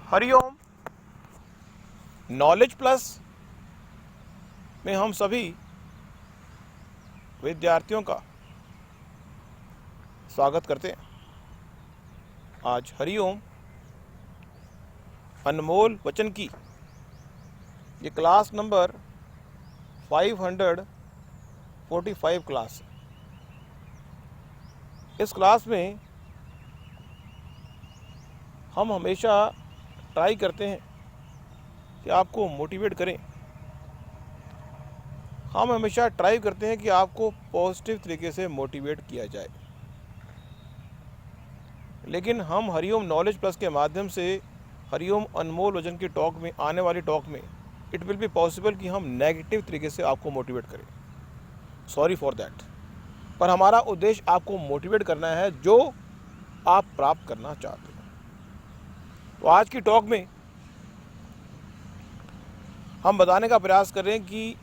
Hariom. Knowledge plus में हम सभी विद्यार्थियों का स्वागत करते हैं। आज हरिओम अनमोल वचन की ये क्लास नंबर 545 क्लास है। इस क्लास में हम हमेशा ट्राई करते हैं कि आपको मोटिवेट करें। हम हमेशा ट्राई करते हैं कि आपको पॉजिटिव तरीके से मोटिवेट किया जाए। लेकिन हम हरिओम नॉलेज प्लस के माध्यम से हरिओम अनमोल वचन की टॉक में, आने वाली टॉक में, इट विल बी पॉसिबल कि हम नेगेटिव तरीके से आपको मोटिवेट करें। Sorry for that. पर हमारा उद्देश्य आपको मोटिवेट करना है जो आप प्राप्त करना चाहते हैं। तो आज की टॉक में हम बताने का प्रयास कर रहे हैं कि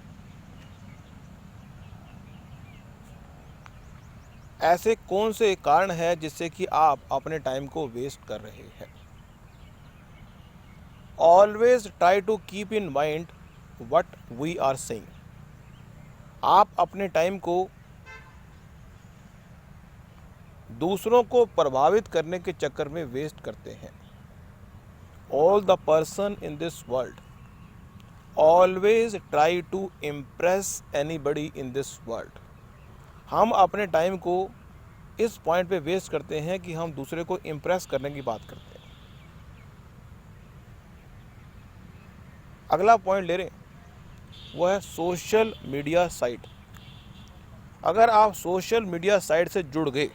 ऐसे कौन से कारण हैं जिससे कि आप अपने टाइम को वेस्ट कर रहे हैं। Always try to keep in mind what we are saying. आप अपने टाइम को दूसरों को प्रभावित करने के चक्कर में वेस्ट करते हैं। All the person in this world always try to impress anybody in this world. हम अपने टाइम को इस पॉइंट पे वेस्ट करते हैं कि हम दूसरे को इम्प्रेस करने की बात करते हैं। अगला पॉइंट ले रहे हैं वो है सोशल मीडिया साइट। अगर आप सोशल मीडिया साइट से जुड़ गए,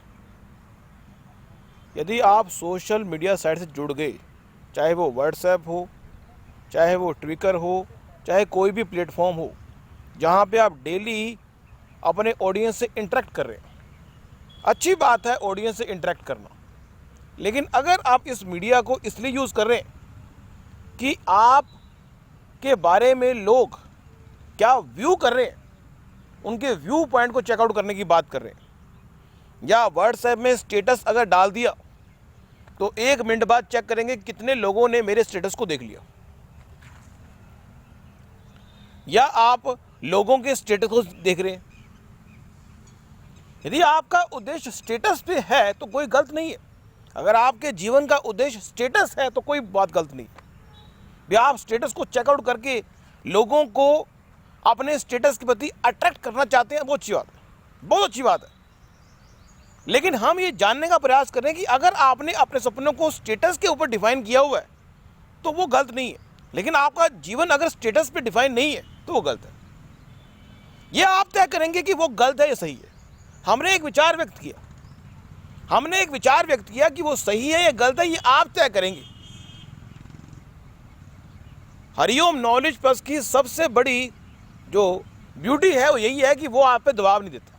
यदि आप सोशल मीडिया साइट से जुड़ गए, चाहे वो व्हाट्सएप हो, चाहे वो ट्विटर हो, चाहे कोई भी प्लेटफॉर्म हो जहाँ पे आप डेली अपने ऑडियंस से इंटरेक्ट कर रहे हैं, अच्छी बात है ऑडियंस से इंटरेक्ट करना। लेकिन अगर आप इस मीडिया को इसलिए यूज़ कर रहे हैं कि आप के बारे में लोग क्या व्यू कर रहे हैं, उनके व्यू पॉइंट को चेकआउट करने की बात कर रहे हैं, या व्हाट्सएप में स्टेटस अगर डाल दिया तो 1 मिनट बाद चेक करेंगे कितने लोगों ने मेरे स्टेटस को देख लिया, या आप लोगों के स्टेटस को देख रहे हैं। यदि आपका उद्देश्य स्टेटस पे है तो कोई गलत नहीं है। अगर आपके जीवन का उद्देश्य स्टेटस है तो कोई बात गलत नहीं है। भी आप स्टेटस को चेकआउट करके लोगों को अपने स्टेटस के प्रति अट्रैक्ट करना चाहते हैं, बहुत अच्छी बात है, बहुत अच्छी बात है। लेकिन हम ये जानने का प्रयास कर रहे हैं कि अगर आपने अपने सपनों को स्टेटस के ऊपर डिफाइन किया हुआ है तो वो गलत नहीं है। लेकिन आपका जीवन अगर स्टेटस पे डिफाइन नहीं है तो वो गलत है। ये आप तय करेंगे कि वो गलत है या सही है। हमने एक विचार व्यक्त किया कि वो सही है या गलत है, ये आप तय करेंगे। हरिओम नॉलेज प्लस की सबसे बड़ी जो ब्यूटी है वो यही है कि वो आप पे दबाव नहीं देता,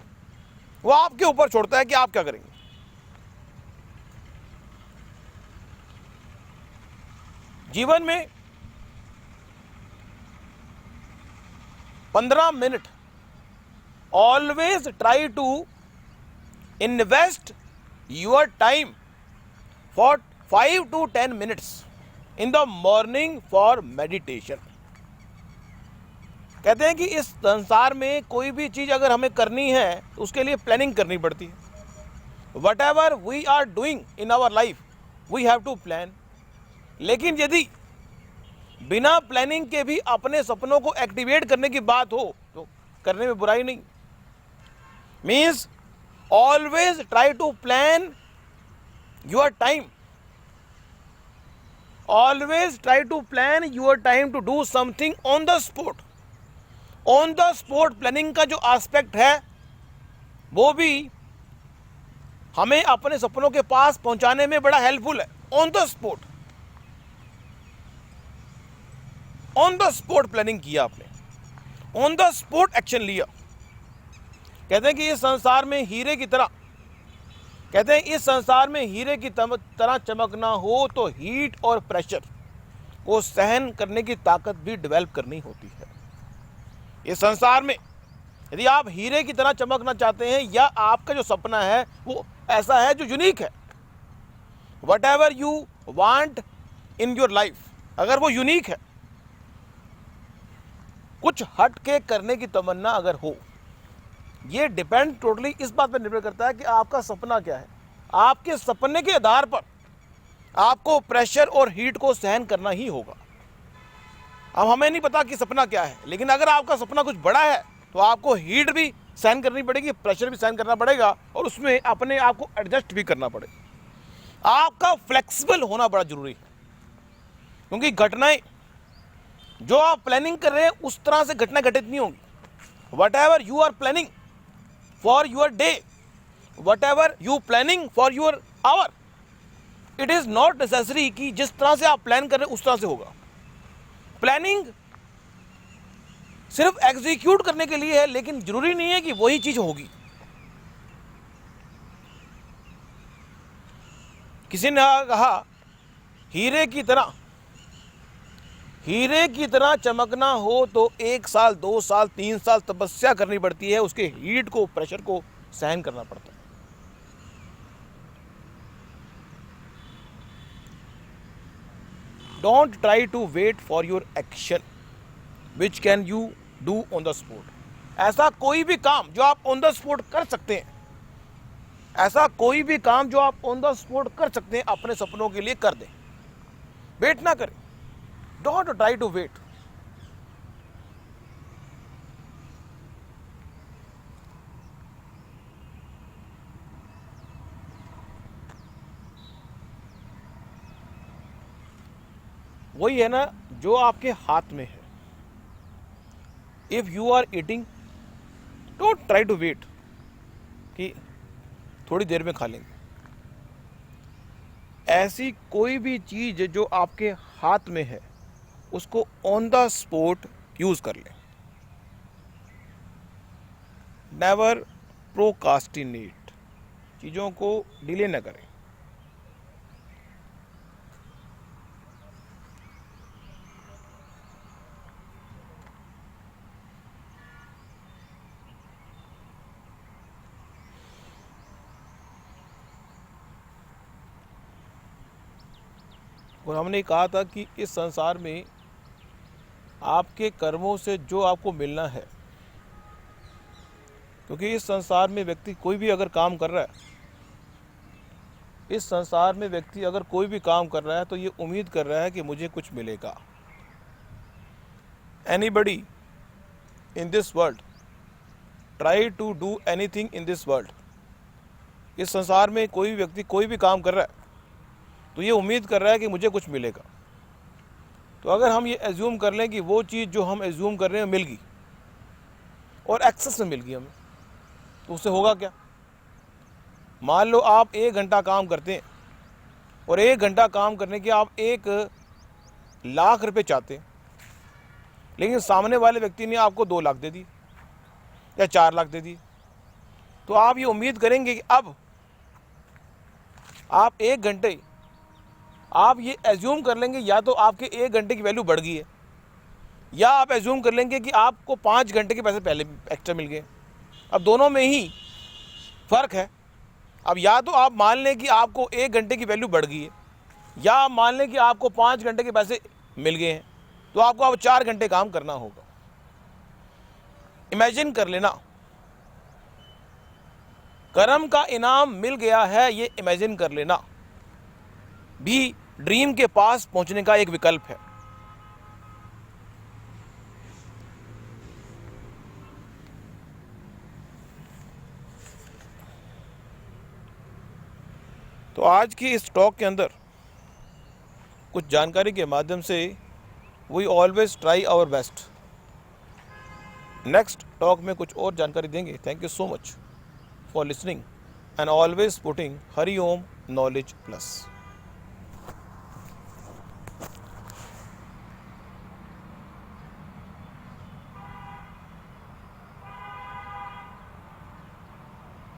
वो आपके ऊपर छोड़ता है कि आप क्या करेंगे। जीवन में 15 minute always try to invest your time for 5 to 10 minutes in the morning for meditation. कहते हैं कि इस संसार में कोई भी चीज़ अगर हमें करनी है तो उसके लिए प्लानिंग करनी पड़ती है। Whatever we are doing in our life we have to plan. लेकिन यदि बिना प्लानिंग के भी अपने सपनों को एक्टिवेट करने की बात हो तो करने में बुराई नहीं। Means always try to plan your time, always try to plan your time to do something on the spot. On the spot planning का जो एस्पेक्ट है वो भी हमें अपने सपनों के पास पहुंचाने में बड़ा हेल्पफुल है। On the spot, on the spot planning किया आपने, ऑन द स्पॉट एक्शन लिया। कहते हैं कि इस संसार में हीरे की तरह, कहते हैं इस संसार में हीरे की तरह चमकना हो तो हीट और प्रेशर को सहन करने की ताकत भी डेवलप करनी होती है। इस संसार में यदि आप हीरे की तरह चमकना चाहते हैं या आपका जो सपना है वो ऐसा है जो यूनिक है, whatever you want in your life, अगर वो यूनिक है, कुछ हट के करने की तमन्ना अगर हो, ये डिपेंड टोटली इस बात पर निर्भर करता है कि आपका सपना क्या है। आपके सपने के आधार पर आपको प्रेशर और हीट को सहन करना ही होगा। अब हमें नहीं पता कि सपना क्या है, लेकिन अगर आपका सपना कुछ बड़ा है तो आपको हीट भी सहन करनी पड़ेगी, प्रेशर भी सहन करना पड़ेगा, और उसमें अपने आप को एडजस्ट भी करना पड़ेगा। आपका फ्लेक्सिबल होना बड़ा जरूरी है, क्योंकि घटनाएं जो आप प्लानिंग कर रहे हैं उस तरह से घटना घटित नहीं होंगी। Whatever you are planning for your day, whatever you planning for your hour, it is not necessary कि जिस तरह से आप प्लान कर रहे हैं उस तरह से होगा। प्लानिंग सिर्फ एग्जीक्यूट करने के लिए है, लेकिन जरूरी नहीं है कि वही चीज होगी। किसी ने कहा हीरे की तरह चमकना हो तो 1 साल 2 साल 3 साल तपस्या करनी पड़ती है, उसके हीट को, प्रेशर को सहन करना पड़ता है। Don't try to wait for your action which can you do on the spot. ऐसा कोई भी काम जो आप ऑन द स्पॉट कर सकते हैं, ऐसा कोई भी काम जो आप ऑन द स्पॉट कर सकते हैं, अपने सपनों के लिए कर दें। वेट ना करें, डोंट ट्राई टू वेट। वही है ना जो आपके हाथ में है। If you are eating, don't try to wait कि थोड़ी देर में खा लेंगे। ऐसी कोई भी चीज जो आपके हाथ में है उसको ऑन द स्पॉट यूज कर लें। नेवर प्रोकास्टिनेट, चीजों को डिले न करें। और हमने कहा था कि इस संसार में आपके कर्मों से जो आपको मिलना है, क्योंकि इस संसार में व्यक्ति कोई भी अगर काम कर रहा है, इस संसार में व्यक्ति अगर कोई भी काम कर रहा है तो ये उम्मीद कर रहा है कि मुझे कुछ मिलेगा। Anybody in this world try to do anything in this world, इस संसार में कोई व्यक्ति कोई भी काम कर रहा है तो ये उम्मीद कर रहा है कि मुझे कुछ मिलेगा। तो अगर हम ये एज्यूम कर लें कि वो चीज़ जो हम एज्यूम कर रहे हैं मिल गई और एक्सेस में मिल गई हमें, तो उससे होगा क्या? मान लो आप 1 घंटा काम करते हैं और 1 घंटा काम करने के आप 1 लाख रुपए चाहते हैं, लेकिन सामने वाले व्यक्ति ने आपको 2 लाख दे दी या 4 लाख दे दी, तो आप ये उम्मीद करेंगे कि अब आप 1 घंटे, आप ये एज्यूम कर लेंगे या तो आपके 1 घंटे की वैल्यू बढ़ गई है, या आप एज्यूम कर लेंगे कि आपको 5 घंटे के पैसे पहले एक्स्ट्रा मिल गए। अब दोनों में ही फ़र्क है। अब या तो आप मान लें कि आपको 1 घंटे की वैल्यू बढ़ गई है, या आप मान लें कि आपको 5 घंटे के पैसे मिल गए हैं, तो आपको अब 4 घंटे काम करना होगा। इमेजिन कर लेना, कर्म का इनाम मिल गया है, ये इमेजिन कर लेना भी ड्रीम के पास पहुंचने का एक विकल्प है। तो आज की इस टॉक के अंदर कुछ जानकारी के माध्यम से we always try our best. Next talk में कुछ और जानकारी देंगे। Thank you so much for listening and always putting Hari Om knowledge plus.